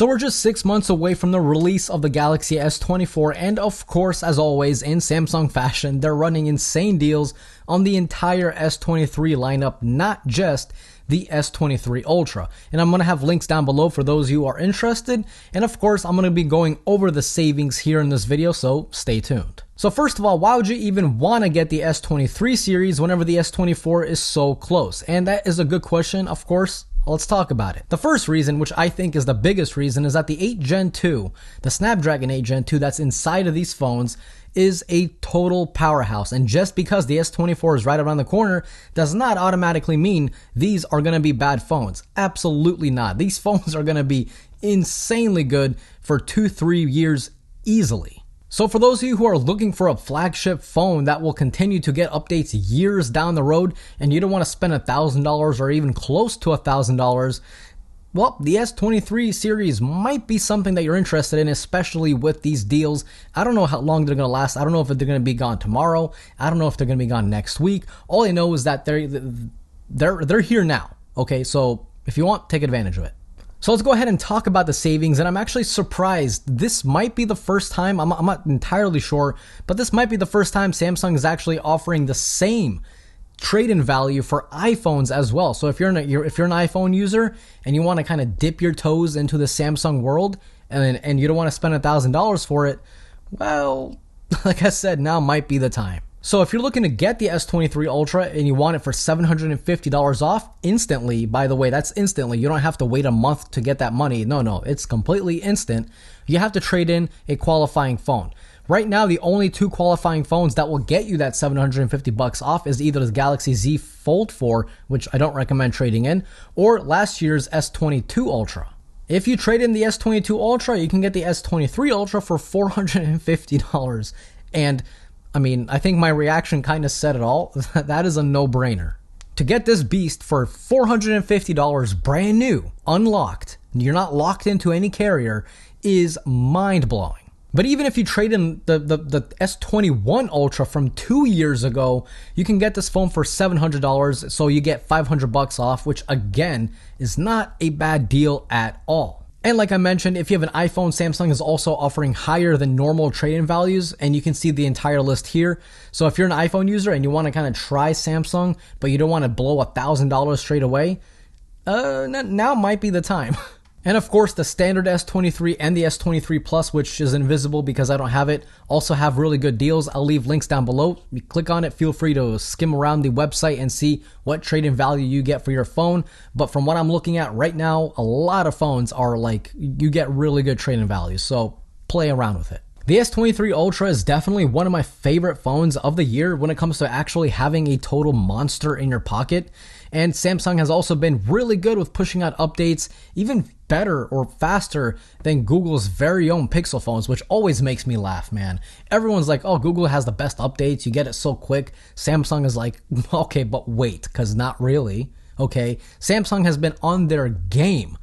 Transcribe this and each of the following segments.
So we're just 6 months away from the release of the Galaxy S24, and of course, as always, in Samsung fashion, they're running insane deals on the entire S23 lineup, not just the S23 Ultra. And I'm going to have links down below for those who are interested, and of course, I'm going to be going over the savings here in this video, so stay tuned. So first of all, why would you even want to get the S23 series whenever the S24 is so close? And that is a good question, of course. Let's talk about it. The first reason, which I think is the biggest reason, is that the 8 Gen 2, the Snapdragon 8 Gen 2 that's inside of these phones is a total powerhouse. And just because the S24 is right around the corner does not automatically mean these are going to be bad phones. Absolutely not. These phones are going to be insanely good for 2-3 years easily. So for those of you who are looking for a flagship phone that will continue to get updates years down the road, and you don't want to spend $1,000 or even close to $1,000, well, the S23 series might be something that you're interested in, especially with these deals. I don't know how long they're going to last. I don't know if they're going to be gone tomorrow. I don't know if they're going to be gone next week. All I know is that they're here now. Okay, so if you want, take advantage of it. So let's go ahead and talk about the savings, and I'm actually surprised. This might be the first time, I'm not entirely sure, but this might be the first time Samsung is actually offering the same trade-in value for iPhones as well. So if you're an iPhone user and you want to kind of dip your toes into the Samsung world and you don't want to spend $1,000 for it, well, like I said, now might be the time. So if you're looking to get the S23 Ultra and you want it for $750 off instantly, by the way, that's instantly. You don't have to wait a month to get that money. No, it's completely instant. You have to trade in a qualifying phone. Right now, the only 2 qualifying phones that will get you that $750 off is either the Galaxy Z Fold 4, which I don't recommend trading in, or last year's S22 Ultra. If you trade in the S22 Ultra, you can get the S23 Ultra for $450. And I mean, I think my reaction kind of said it all. That is a no-brainer. To get this beast for $450 brand new, unlocked, you're not locked into any carrier, is mind-blowing. But even if you trade in the S21 Ultra from 2 years ago, you can get this phone for $700, so you get $500 off, which again is not a bad deal at all. And like I mentioned, if you have an iPhone, Samsung is also offering higher than normal trade-in values, and you can see the entire list here. So if you're an iPhone user and you want to kind of try Samsung, but you don't want to blow $1,000 straight away, now might be the time. And of course, the standard S23 and the S23 Plus, which is invisible because I don't have it, also have really good deals. I'll leave links down below. You click on it, feel free to skim around the website and see what trade-in value you get for your phone. But from what I'm looking at right now, a lot of phones are like, you get really good trade-in value. So play around with it. The S23 Ultra is definitely one of my favorite phones of the year when it comes to actually having a total monster in your pocket. And Samsung has also been really good with pushing out updates, even better or faster than Google's very own Pixel phones, which always makes me laugh, man. Everyone's like, oh, Google has the best updates, you get it so quick. Samsung is like, okay, but wait, because not really, okay? Samsung has been on their game,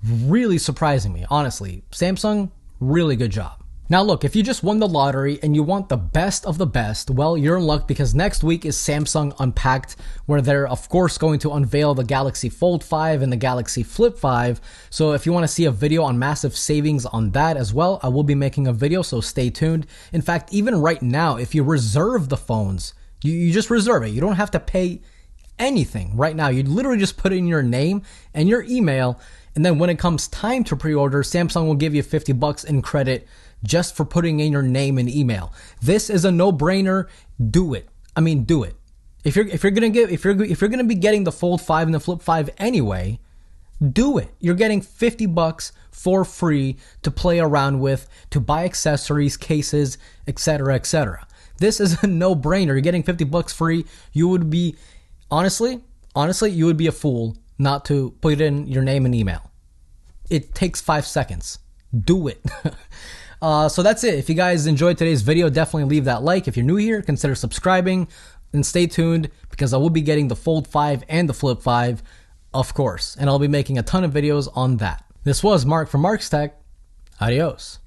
really surprising me, honestly. Samsung, really good job. Now look, if you just won the lottery and you want the best of the best, well, you're in luck because next week is Samsung Unpacked, where they're of course going to unveil the Galaxy Fold 5 and the Galaxy Flip 5. So if you want to see a video on massive savings on that as well, I will be making a video, so stay tuned. In fact, even right now, if you reserve the phones, you just reserve it. You don't have to pay anything right now. You literally just put in your name and your email, and then when it comes time to pre-order, Samsung will give you $50 in credit just for putting in your name and email. This is a no-brainer. Do it. I mean, do it. If you're gonna be getting the Fold 5 and the Flip 5 anyway, do it. You're getting $50 for free to play around with, to buy accessories, cases, etc., etc. This is a no-brainer. You're getting $50 free. You would be honestly, you would be a fool not to put in your name and email. It takes 5 seconds. Do it. So that's it. If you guys enjoyed today's video, definitely leave that like. If you're new here, consider subscribing and stay tuned because I will be getting the Fold 5 and the Flip 5, of course, and I'll be making a ton of videos on that. This was Mark from Mark's Tech. Adios.